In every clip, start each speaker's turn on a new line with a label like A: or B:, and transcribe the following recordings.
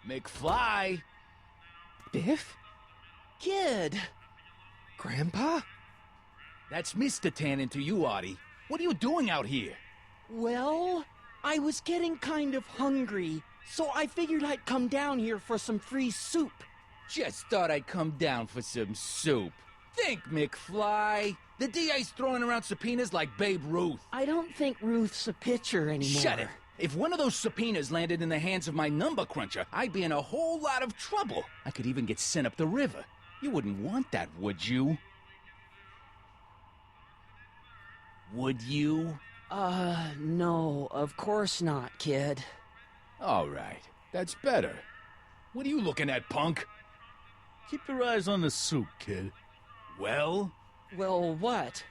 A: McFly!
B: Biff? Kid! Grandpa?
A: That's Mr. Tannen to you, Artie. What are you doing out here?
B: Well, I was getting kind of hungry, so I figured I'd come down here for some free soup.
A: Just thought I'd come down for some soup. Think, McFly. The DA's throwing around subpoenas like Babe Ruth.
B: I don't think Ruth's a pitcher anymore.
A: Shut it! If one of those subpoenas landed in the hands of my number cruncher, I'd be in a whole lot of trouble. I could even get sent up the river. You wouldn't want that, would you? Would you?
B: No, of course not, kid.
A: All right, that's better. What are you looking at, punk?
C: Keep your eyes on the soup, kid.
A: Well?
B: Well, what?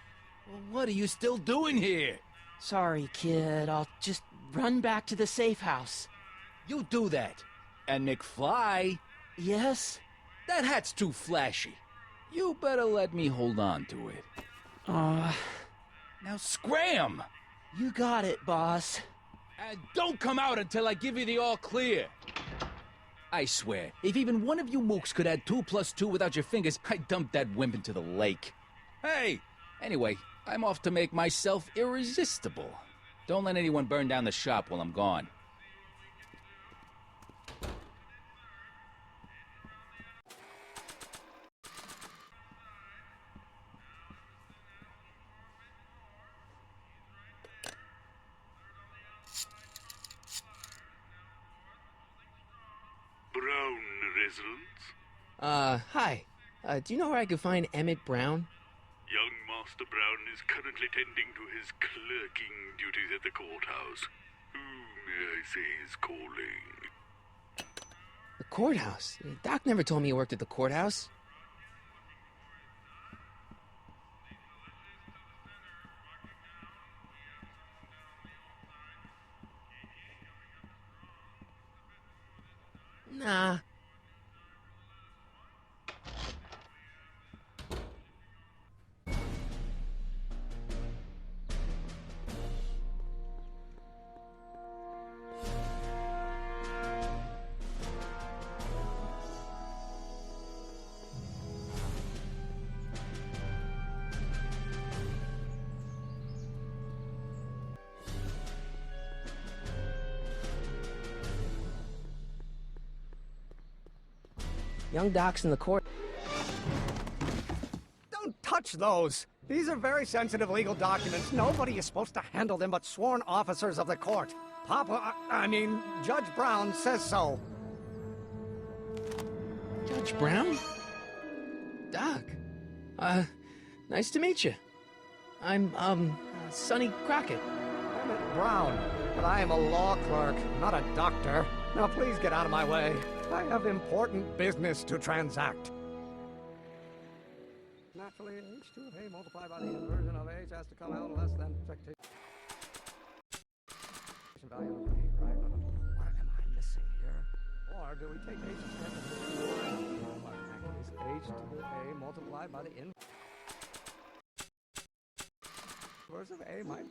A: Well, what are you still doing here?
B: Sorry, kid. I'll just run back to the safe house.
A: You do that. And McFly?
B: Yes?
A: That hat's too flashy. You better let me hold on to it. Now scram!
B: You got it, boss.
A: And don't come out until I give you the all clear. I swear, if even one of you mooks could add 2 plus 2 without your fingers, I'd dump that wimp into the lake. Hey! Anyway, I'm off to make myself irresistible. Don't let anyone burn down the shop while I'm gone.
D: Brown residence?
B: Hi. Do you know where I could find Emmett Brown?
D: Young Master Brown is currently tending to his clerking duties at the courthouse. Who, may I say, is calling?
B: The courthouse? Doc never told me he worked at the courthouse. Nah. Young Doc's in the court.
E: Don't touch those! These are very sensitive legal documents. Nobody is supposed to handle them but sworn officers of the court. Judge Brown says so.
B: Judge Brown? Doc. Nice to meet you. I'm, Sonny Crockett.
E: Emmett Brown, but I am a law clerk, not a doctor. Now please get out of my way. I have important business to transact. Naturally, h2 of A multiplied by the inversion of H has to come out less than expectation value of A, right? What am I missing here? Or do we take H to the H to the A multiplied by the inverse of A might...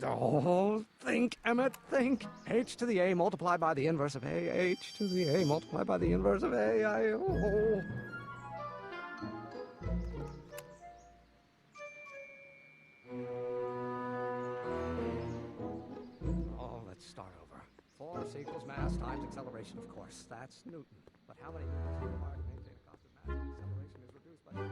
E: Oh, think, Emmett, think. H to the A multiplied by the inverse of A. H to the A multiplied by the inverse of A. Oh, let's start over. Force equals mass times acceleration, of course. That's Newton. But how many newtons are required to maintain a constant mass if acceleration is reduced by 3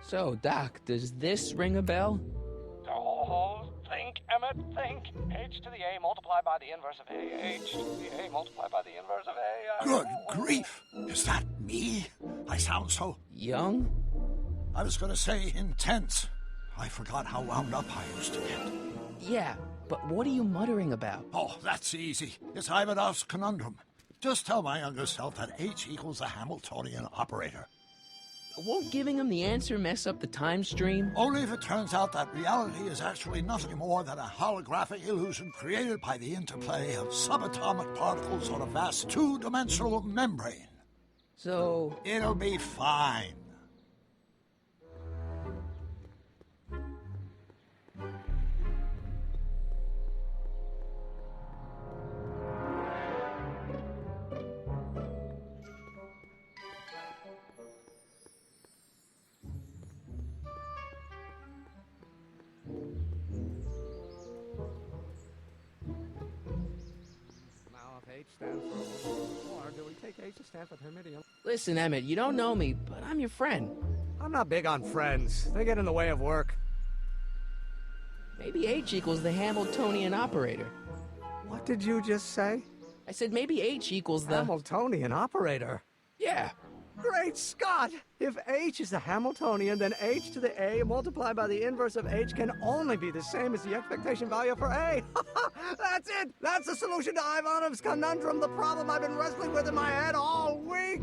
B: So, Doc, does this ring a bell?
E: Oh, think, Emmett, think. H to the A multiplied by the inverse of A. H to the A multiplied by the inverse of A.
F: Good grief! Is that me? I sound so...
B: Young?
F: I was gonna say intense. I forgot how wound up I used to get.
B: Yeah, but what are you muttering about?
F: Oh, that's easy. It's Ivanov's conundrum. Just tell my younger self that H equals the Hamiltonian operator.
B: Won't giving him the answer mess up the time stream?
F: Only if it turns out that reality is actually nothing more than a holographic illusion created by the interplay of subatomic particles on a vast two-dimensional membrane.
B: So...
F: It'll be fine.
E: Now, if H stands for or do we take H to stand for Hermitium?
B: Listen, Emmett, you don't know me, but I'm your friend.
E: I'm not big on friends. They get in the way of work.
B: Maybe H equals the Hamiltonian operator.
E: What did you just say?
B: I said maybe H equals the...
E: Hamiltonian operator.
B: Yeah.
E: Great Scott! If H is the Hamiltonian, then H to the A multiplied by the inverse of H can only be the same as the expectation value for A. That's it! That's the solution to Ivanov's conundrum, the problem I've been wrestling with in my head all week!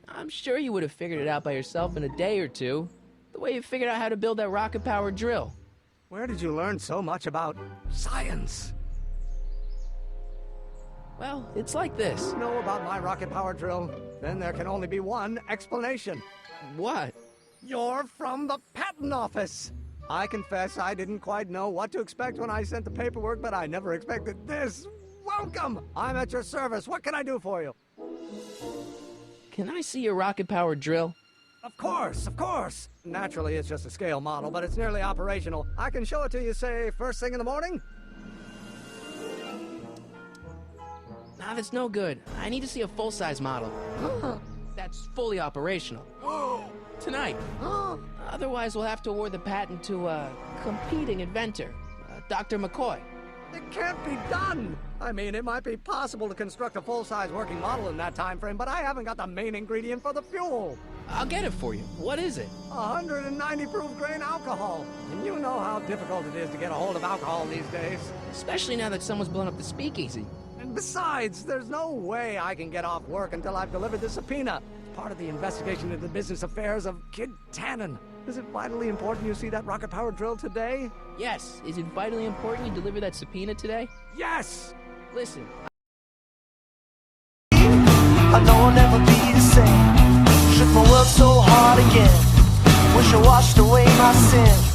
B: I'm sure you would have figured it out by yourself in a day or two. The way you figured out how to build that rocket-powered drill.
E: Where did you learn so much about science?
B: Well, it's like this.
E: Know about my rocket-powered drill? Then there can only be one explanation.
B: What?
E: You're from the patent office! I confess I didn't quite know what to expect when I sent the paperwork, but I never expected this. Welcome! I'm at your service. What can I do for you?
B: Can I see your rocket-powered drill?
E: Of course, of course! Naturally, it's just a scale model, but it's nearly operational. I can show it to you, say, first thing in the morning?
B: Nah, that's no good. I need to see a full-size model. That's fully operational. Tonight. Otherwise, we'll have to award the patent to a competing inventor, Dr. McCoy.
E: It can't be done! I mean, it might be possible to construct a full-size working model in that time frame, but I haven't got the main ingredient for the fuel.
B: I'll get it for you. What is it?
E: 190 proof grain alcohol. And you know how difficult it is to get a hold of alcohol these days.
B: Especially now that someone's blown up the speakeasy.
E: And besides, there's no way I can get off work until I've delivered the subpoena. It's part of the investigation into the business affairs of Kid Tannen. Is it vitally important you see that rocket-powered drill today?
B: Yes. Is it vitally important you deliver that subpoena today?
E: Yes!
B: Listen.
G: I know I'll never be the same. Shook my world so hard again. Wish I washed away my sins.